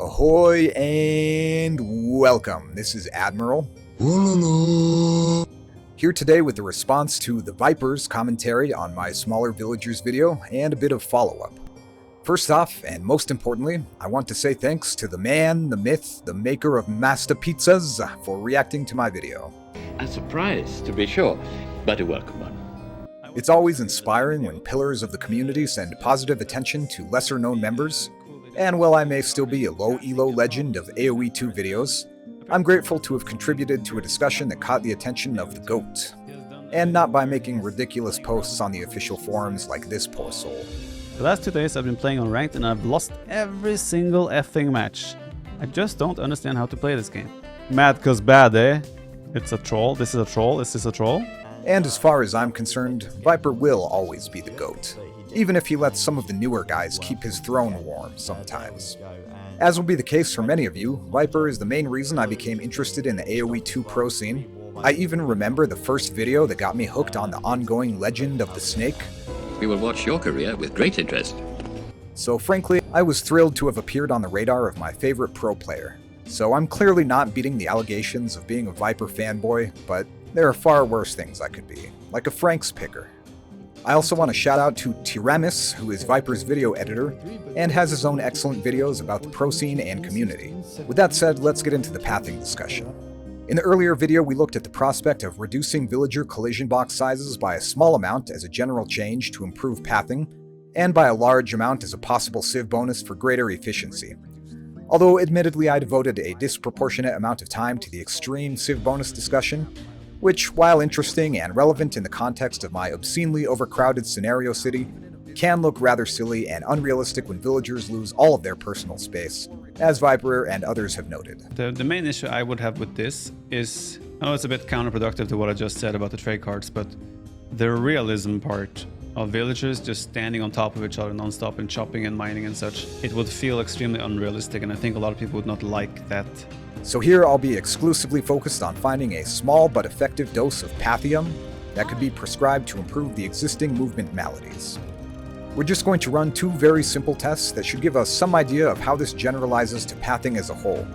Ahoy and welcome. This is Admiral. Here today with the response to the Viper's commentary on my Smaller Villagers video and a bit of follow-up. First off, and most importantly, I want to say thanks to the man, the myth, the maker of Master Pizzas for reacting to my video. A surprise, to be sure, but a welcome one. It's always inspiring when pillars of the community send positive attention to lesser-known members, and while I may still be a low elo legend of AoE 2 videos, I'm grateful to have contributed to a discussion that caught the attention of the GOAT, and not by making ridiculous posts on the official forums like this poor soul. The last 2 days I've been playing on Ranked and I've lost every single effing match. I just don't understand how to play this game. Mad cause bad, eh? It's a troll, this is a troll, is this a troll? And as far as I'm concerned, Viper will always be the GOAT, even if he lets some of the newer guys keep his throne warm sometimes. As will be the case for many of you, Viper is the main reason I became interested in the AoE 2 pro scene. I even remember the first video that got me hooked on the ongoing Legend of the Snake. We will watch your career with great interest. So frankly, I was thrilled to have appeared on the radar of my favorite pro player. So I'm clearly not beating the allegations of being a Viper fanboy, but there are far worse things I could be, like a Frank's picker. I also want to shout out to Tiramis, who is Viper's video editor, and has his own excellent videos about the pro scene and community. With that said, let's get into the pathing discussion. In the earlier video, we looked at the prospect of reducing villager collision box sizes by a small amount as a general change to improve pathing, and by a large amount as a possible civ bonus for greater efficiency. Although admittedly I devoted a disproportionate amount of time to the extreme civ bonus discussion, which, while interesting and relevant in the context of my obscenely overcrowded scenario city, can look rather silly and unrealistic when villagers lose all of their personal space, as Viper and others have noted. The main issue I would have with this is, I know it's a bit counterproductive to what I just said about the trade cards, but the realism part of villagers just standing on top of each other non-stop and chopping and mining and such, it would feel extremely unrealistic, and I think a lot of people would not like that. So here I'll be exclusively focused on finding a small but effective dose of Pathium that could be prescribed to improve the existing movement maladies. We're just going to run 2 very simple tests that should give us some idea of how this generalizes to pathing as a whole,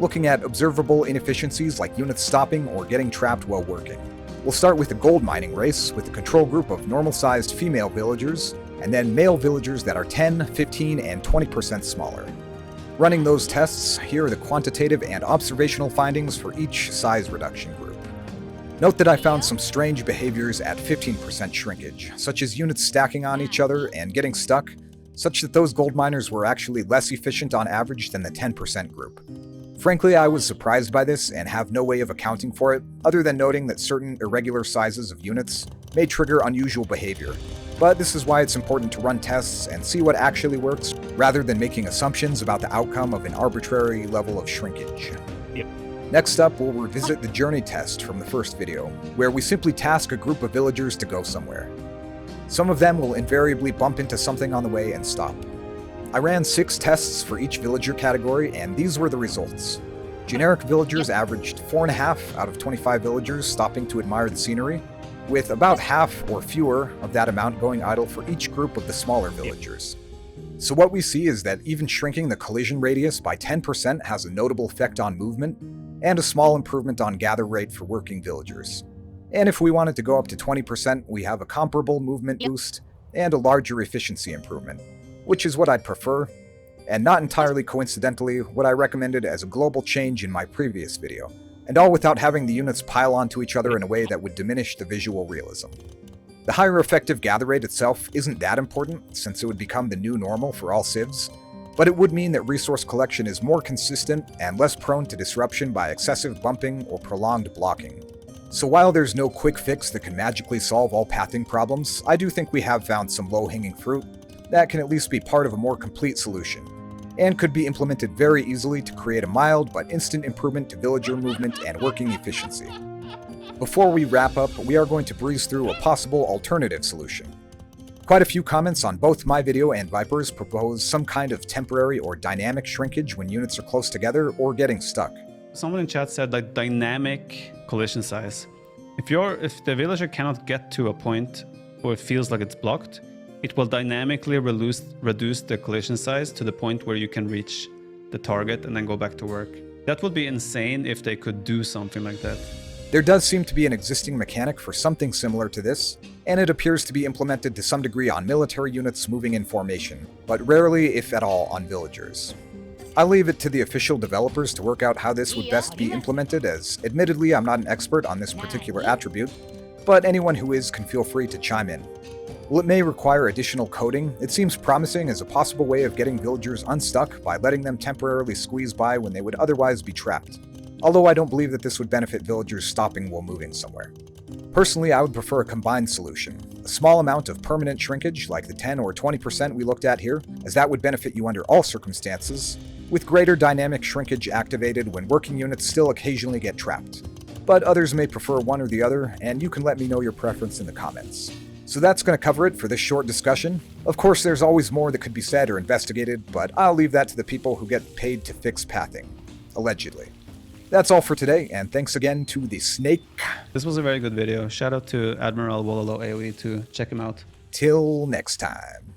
looking at observable inefficiencies like units stopping or getting trapped while working. We'll start with the gold mining race with a control group of normal-sized female villagers, and then male villagers that are 10, 15, and 20% smaller. Running those tests, here are the quantitative and observational findings for each size reduction group. Note that I found some strange behaviors at 15% shrinkage, such as units stacking on each other and getting stuck, such that those gold miners were actually less efficient on average than the 10% group. Frankly, I was surprised by this and have no way of accounting for it, other than noting that certain irregular sizes of units may trigger unusual behavior. But this is why it's important to run tests and see what actually works, rather than making assumptions about the outcome of an arbitrary level of shrinkage. Next up, we'll revisit the journey test from the first video, where we simply task a group of villagers to go somewhere. Some of them will invariably bump into something on the way and stop. I ran 6 tests for each villager category, and these were the results. Generic villagers averaged 4.5 out of 25 villagers stopping to admire the scenery, with about half or fewer of that amount going idle for each group of the smaller villagers. So what we see is that even shrinking the collision radius by 10% has a notable effect on movement, and a small improvement on gather rate for working villagers. And if we wanted to go up to 20%, we have a comparable movement boost and a larger efficiency improvement, which is what I'd prefer, and not entirely coincidentally what I recommended as a global change in my previous video, and all without having the units pile onto each other in a way that would diminish the visual realism. The higher effective gather rate itself isn't that important, since it would become the new normal for all civs, but it would mean that resource collection is more consistent and less prone to disruption by excessive bumping or prolonged blocking. So while there's no quick fix that can magically solve all pathing problems, I do think we have found some low-hanging fruit that can at least be part of a more complete solution, and could be implemented very easily to create a mild but instant improvement to villager movement and working efficiency. Before we wrap up, we are going to breeze through a possible alternative solution. Quite a few comments on both my video and Viper's propose some kind of temporary or dynamic shrinkage when units are close together or getting stuck. Someone in chat said like dynamic collision size. If the villager cannot get to a point where it feels like it's blocked, it will dynamically reduce the collision size to the point where you can reach the target and then go back to work. That would be insane if they could do something like that. There does seem to be an existing mechanic for something similar to this, and it appears to be implemented to some degree on military units moving in formation, but rarely, if at all, on villagers. I'll leave it to the official developers to work out how this would best be implemented, as admittedly I'm not an expert on this particular attribute, but anyone who is can feel free to chime in. While it may require additional coding, it seems promising as a possible way of getting villagers unstuck by letting them temporarily squeeze by when they would otherwise be trapped. Although I don't believe that this would benefit villagers stopping while moving somewhere. Personally, I would prefer a combined solution. A small amount of permanent shrinkage, like the 10 or 20% we looked at here, as that would benefit you under all circumstances, with greater dynamic shrinkage activated when working units still occasionally get trapped. But others may prefer one or the other, and you can let me know your preference in the comments. So that's going to cover it for this short discussion. Of course, there's always more that could be said or investigated, but I'll leave that to the people who get paid to fix pathing. Allegedly. That's all for today, and thanks again to the Snake. This was a very good video. Shout out to Admiral Wololo AOE to check him out. Till next time.